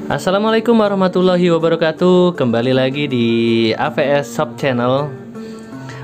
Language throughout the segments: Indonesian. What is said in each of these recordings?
Assalamualaikum warahmatullahi wabarakatuh. Kembali lagi di AVS Shop Channel.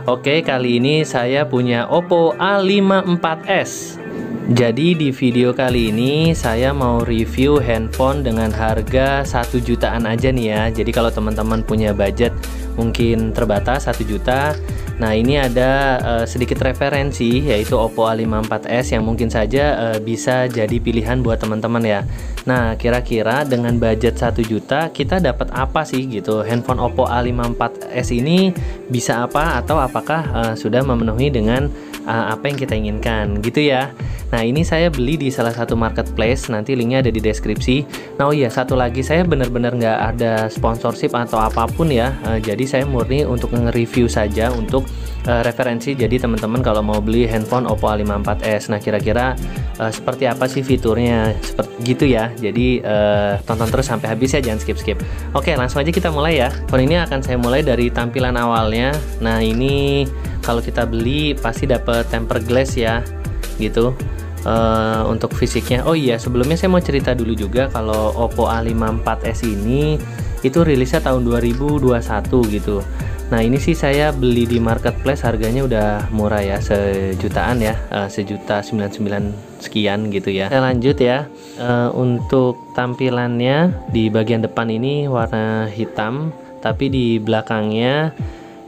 Oke, kali ini saya punya Oppo A54s. Jadi di video kali ini saya mau review handphone dengan harga 1 jutaan aja nih ya. Jadi kalau teman-teman punya budget mungkin terbatas 1 juta. Nah, ini ada sedikit referensi, yaitu Oppo A54s yang mungkin saja bisa jadi pilihan buat teman-teman ya. Nah, kira-kira dengan budget 1 juta kita dapat apa sih gitu? Handphone Oppo A54s ini bisa apa, atau apakah sudah memenuhi dengan apa yang kita inginkan gitu ya. Nah, ini saya beli di salah satu marketplace, nanti linknya ada di deskripsi. Nah, oh iya, satu lagi, saya benar-benar nggak ada sponsorship atau apapun ya. Jadi saya murni untuk nge-review saja, untuk referensi. Jadi teman-teman kalau mau beli handphone Oppo A54s, nah kira-kira seperti apa sih fiturnya, seperti gitu ya. Jadi tonton terus sampai habis ya, jangan skip-skip. Oke, langsung aja kita mulai ya. Phone ini akan saya mulai dari tampilan awalnya. Nah, ini kalau kita beli pasti dapat tempered glass ya, gitu. Untuk fisiknya, oh iya, sebelumnya saya mau cerita dulu juga kalau Oppo A54s ini itu rilisnya tahun 2021 gitu. Nah, ini sih saya beli di marketplace, harganya udah murah ya, sejutaan ya, 1.099 sekian gitu ya. Saya lanjut ya. Untuk tampilannya di bagian depan ini warna hitam, tapi di belakangnya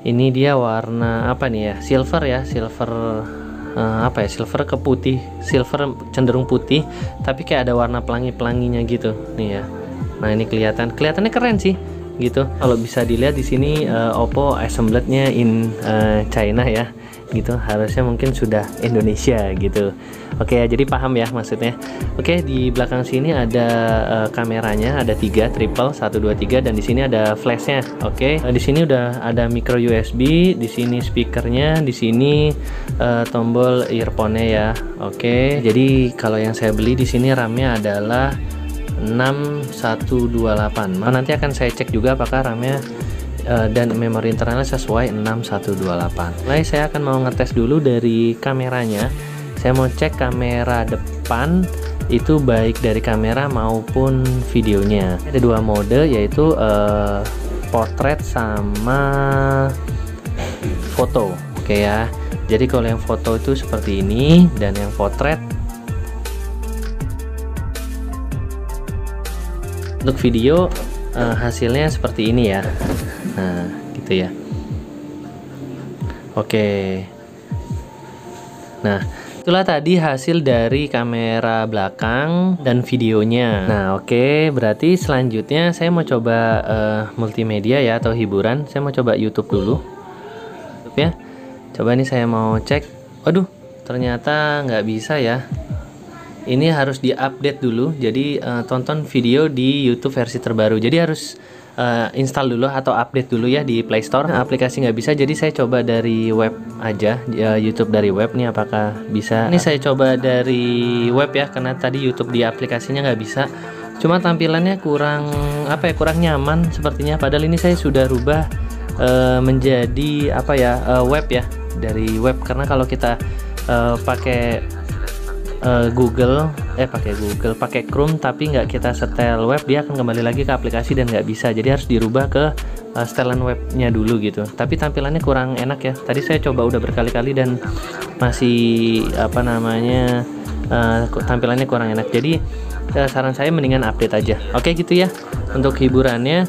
ini dia warna apa nih ya, silver ya, silver apa ya, silver ke putih, silver cenderung putih, tapi kayak ada warna pelangi-pelanginya gitu nih ya. Nah, ini kelihatannya keren sih gitu. Kalau bisa dilihat di sini Oppo assemblednya in China ya, gitu. Harusnya mungkin sudah Indonesia gitu. Oke, jadi paham ya maksudnya. Oke, di belakang sini ada kameranya, ada 3 triple 1 2 3, dan di sini ada flashnya. Oke, di sini udah ada micro USB, di sini speakernya, di sini tombol earphone-nya ya. Oke, jadi kalau yang saya beli di sini RAM-nya adalah 6128. Nanti akan saya cek juga apakah RAM-nya dan memori internalnya sesuai 6128. Mulai saya akan mau ngetes dulu dari kameranya. Saya mau cek kamera depan itu baik dari kamera maupun videonya. Ada 2 mode, yaitu portrait sama foto. Oke ya. Jadi kalau yang foto itu seperti ini, dan yang potret. Untuk video hasilnya seperti ini ya. Nah, gitu ya. Oke. Nah, itulah tadi hasil dari kamera belakang dan videonya. Nah, oke, berarti selanjutnya saya mau coba multimedia ya, atau hiburan. Saya mau coba YouTube dulu. YouTube ya. Coba nih saya mau cek. Waduh, ternyata nggak bisa ya. Ini harus diupdate dulu. Jadi tonton video di YouTube versi terbaru. Jadi harus install dulu atau update dulu ya di Play Store. Nah, aplikasi nggak bisa, jadi saya coba dari web aja, YouTube dari web nih apakah bisa. Ini saya coba dari web ya, karena tadi YouTube di aplikasinya nggak bisa. Cuma tampilannya kurang apa ya, kurang nyaman sepertinya. Padahal ini saya sudah rubah menjadi apa ya, web ya, dari web. Karena kalau kita pakai pakai Chrome tapi nggak kita setel web, dia akan kembali lagi ke aplikasi dan nggak bisa. Jadi harus dirubah ke setelan webnya dulu gitu. Tapi tampilannya kurang enak ya. Tadi saya coba udah berkali-kali dan masih apa namanya, tampilannya kurang enak. Jadi saran saya mendingan update aja. Oke, gitu ya untuk hiburannya.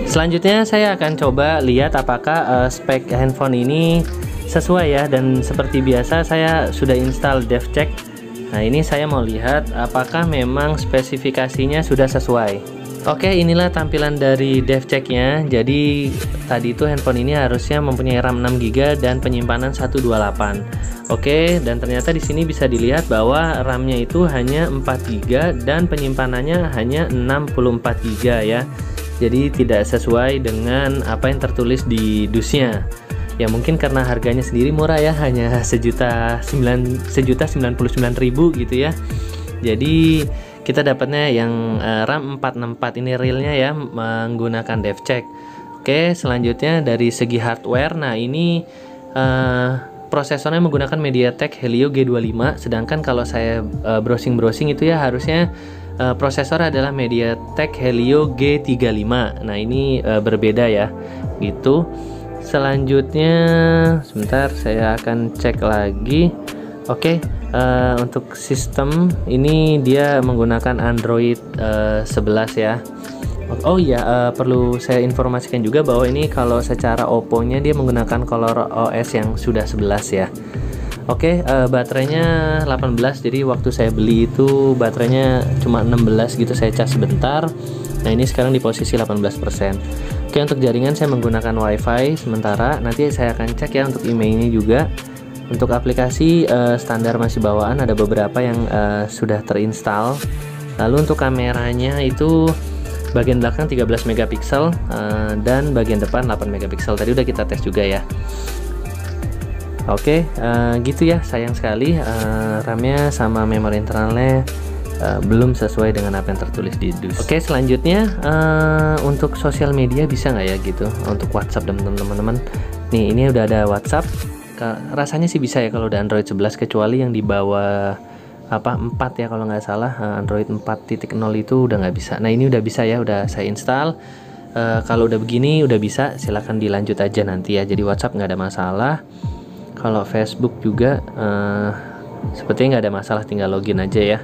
Selanjutnya saya akan coba lihat apakah spek handphone ini sesuai ya. Dan seperti biasa saya sudah install DevCheck. Nah, ini saya mau lihat apakah memang spesifikasinya sudah sesuai. Oke, inilah tampilan dari DevCheck-nya. Jadi tadi itu handphone ini harusnya mempunyai RAM 6GB dan penyimpanan 128. Oke, dan ternyata di sini bisa dilihat bahwa RAM-nya itu hanya 4GB dan penyimpanannya hanya 64GB ya. Jadi tidak sesuai dengan apa yang tertulis di dusnya. Ya mungkin karena harganya sendiri murah ya, hanya 1.099.000 gitu ya. Jadi kita dapatnya yang RAM 464, ini realnya ya, menggunakan DevCheck. Oke, selanjutnya dari segi hardware, nah ini prosesornya menggunakan MediaTek Helio G25, sedangkan kalau saya browsing itu ya harusnya Prosesor adalah MediaTek Helio G35. Nah, ini berbeda ya, gitu. Selanjutnya, sebentar saya akan cek lagi. Oke, untuk sistem ini dia menggunakan Android 11 ya. Oh iya, perlu saya informasikan juga bahwa ini kalau secara Oppo-nya dia menggunakan ColorOS yang sudah 11 ya. Oke, baterainya 18, jadi waktu saya beli itu baterainya cuma 16 gitu, saya cas sebentar. Nah, ini sekarang di posisi 18%. Oke, untuk jaringan saya menggunakan WiFi sementara, nanti saya akan cek ya untuk emailnya juga. Untuk aplikasi standar masih bawaan, ada beberapa yang sudah terinstall. Lalu untuk kameranya itu bagian belakang 13 megapiksel dan bagian depan 8 megapiksel. Tadi udah kita tes juga ya. Oke, gitu ya. Sayang sekali RAM-nya sama memori internalnya belum sesuai dengan apa yang tertulis di dus. Oke, selanjutnya untuk sosial media bisa nggak ya gitu, untuk WhatsApp dan teman-teman. Nih, ini udah ada WhatsApp. Rasanya sih bisa ya kalau udah Android 11, kecuali yang di bawah 4 ya kalau nggak salah, Android 4.0 itu udah nggak bisa. Nah, ini udah bisa ya, udah saya install. Kalau udah begini udah bisa, silahkan dilanjut aja nanti ya. Jadi WhatsApp nggak ada masalah. Kalau Facebook juga sepertinya nggak ada masalah, tinggal login aja ya.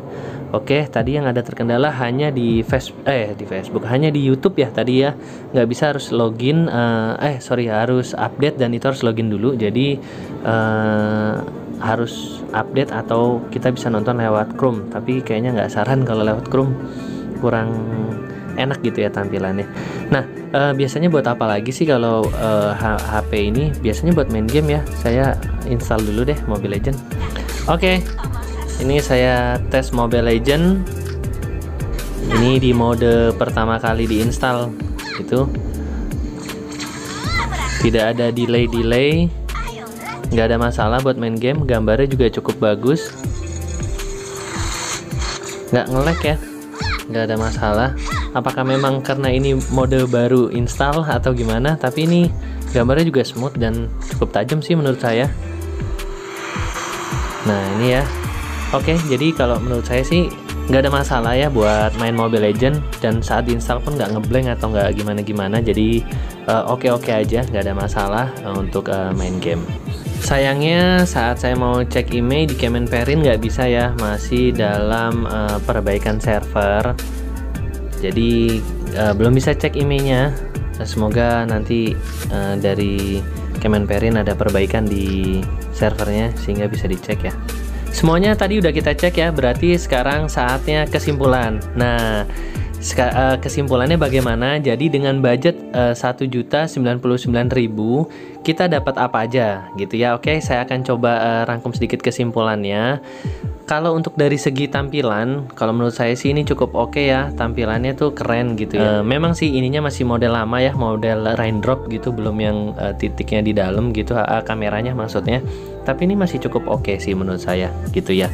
Oke, tadi yang ada terkendala hanya di Facebook, hanya di YouTube ya tadi ya, nggak bisa, harus login, harus update, dan itu harus login dulu. Jadi harus update atau kita bisa nonton lewat Chrome, tapi kayaknya nggak saran kalau lewat Chrome, kurang enak gitu ya tampilannya. Nah, biasanya buat apa lagi sih kalau HP ini? Biasanya buat main game ya. Saya install dulu deh Mobile Legend. Oke, ini saya tes Mobile Legend. Ini di mode pertama kali diinstal gitu. Tidak ada delay, nggak ada masalah buat main game. Gambarnya juga cukup bagus, nggak nge-lag ya, nggak ada masalah. Apakah memang karena ini mode baru install atau gimana, tapi ini gambarnya juga smooth dan cukup tajam sih menurut saya. Nah, ini ya. Oke, jadi kalau menurut saya sih nggak ada masalah ya buat main Mobile Legend, dan saat install pun nggak ngeblank atau nggak gimana-gimana. Jadi oke aja, nggak ada masalah untuk main game. Sayangnya saat saya mau cek email di Kemenperin nggak bisa ya, masih dalam perbaikan server. Jadi belum bisa cek emailnya. Semoga nanti dari Kemenperin ada perbaikan di servernya sehingga bisa dicek ya. Semuanya tadi udah kita cek ya, berarti sekarang saatnya kesimpulan. Nah, kesimpulannya bagaimana? Jadi dengan budget 1.099.000 kita dapat apa aja gitu ya. Oke, saya akan coba rangkum sedikit kesimpulannya. Kalau untuk dari segi tampilan, kalau menurut saya sih ini cukup oke ya, tampilannya tuh keren gitu ya. Memang sih ininya masih model lama ya, model raindrop gitu, belum yang titiknya di dalam gitu, kameranya maksudnya. Tapi ini masih cukup oke sih menurut saya gitu ya.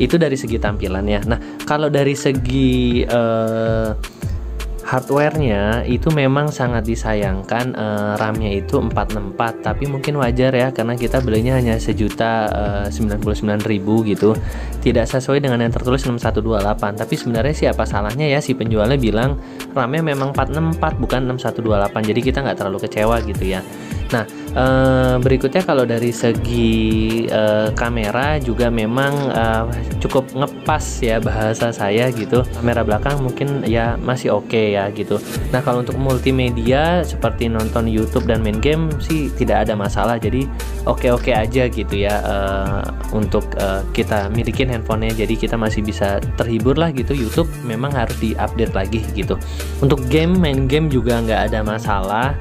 Itu dari segi tampilannya. Nah, kalau dari segi hardware-nya itu memang sangat disayangkan, RAM-nya itu 464, tapi mungkin wajar ya karena kita belinya hanya 1.099.000 gitu. Tidak sesuai dengan yang tertulis 6128. Tapi sebenarnya siapa salahnya ya, si penjualnya bilang RAM-nya memang 464 bukan 6128. Jadi kita nggak terlalu kecewa gitu ya. Nah, berikutnya kalau dari segi kamera juga memang cukup ngepas ya bahasa saya gitu. Kamera belakang mungkin ya masih oke ya gitu. Nah, kalau untuk multimedia seperti nonton YouTube dan main game sih tidak ada masalah. Jadi oke aja gitu ya untuk kita milikin handphonenya. Jadi kita masih bisa terhibur lah gitu. YouTube memang harus diupdate lagi gitu. Untuk main game juga nggak ada masalah.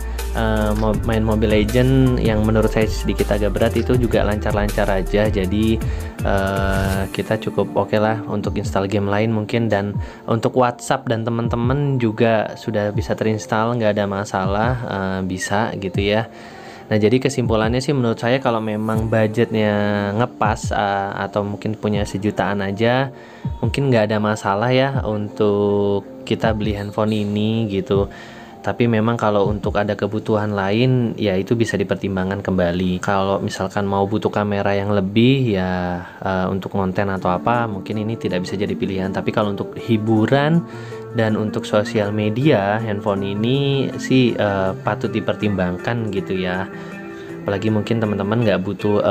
Main Mobile Legend yang menurut saya sedikit agak berat itu juga lancar-lancar aja. Jadi kita cukup oke lah untuk install game lain mungkin. Dan untuk WhatsApp dan teman-teman juga sudah bisa terinstall, nggak ada masalah, bisa gitu ya. Nah, jadi kesimpulannya sih menurut saya kalau memang budgetnya ngepas atau mungkin punya sejutaan aja, mungkin nggak ada masalah ya untuk kita beli handphone ini gitu. Tapi memang kalau untuk ada kebutuhan lain, ya itu bisa dipertimbangkan kembali. Kalau misalkan mau butuh kamera yang lebih, ya untuk konten atau apa, mungkin ini tidak bisa jadi pilihan. Tapi kalau untuk hiburan dan untuk sosial media, handphone ini sih patut dipertimbangkan gitu ya. Apalagi mungkin teman-teman nggak butuh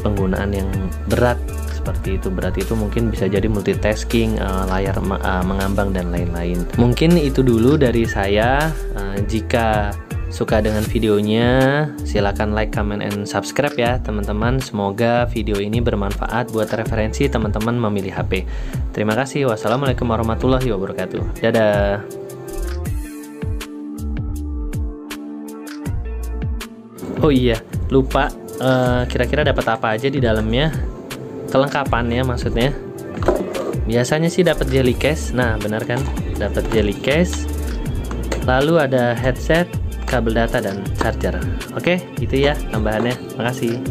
penggunaan yang berat seperti itu. Berat itu mungkin bisa jadi multitasking, layar mengambang dan lain-lain. Mungkin itu dulu dari saya. Jika suka dengan videonya, silakan like, comment, and subscribe ya teman-teman. Semoga video ini bermanfaat buat referensi teman-teman memilih HP. Terima kasih. Wassalamualaikum warahmatullahi wabarakatuh. Dadah. Oh iya, lupa, kira-kira dapat apa aja di dalamnya? Kelengkapannya maksudnya. Biasanya sih dapat jelly case. Nah, benar kan? Dapat jelly case. Lalu ada headset, kabel data dan charger. Oke, itu ya tambahannya. Makasih.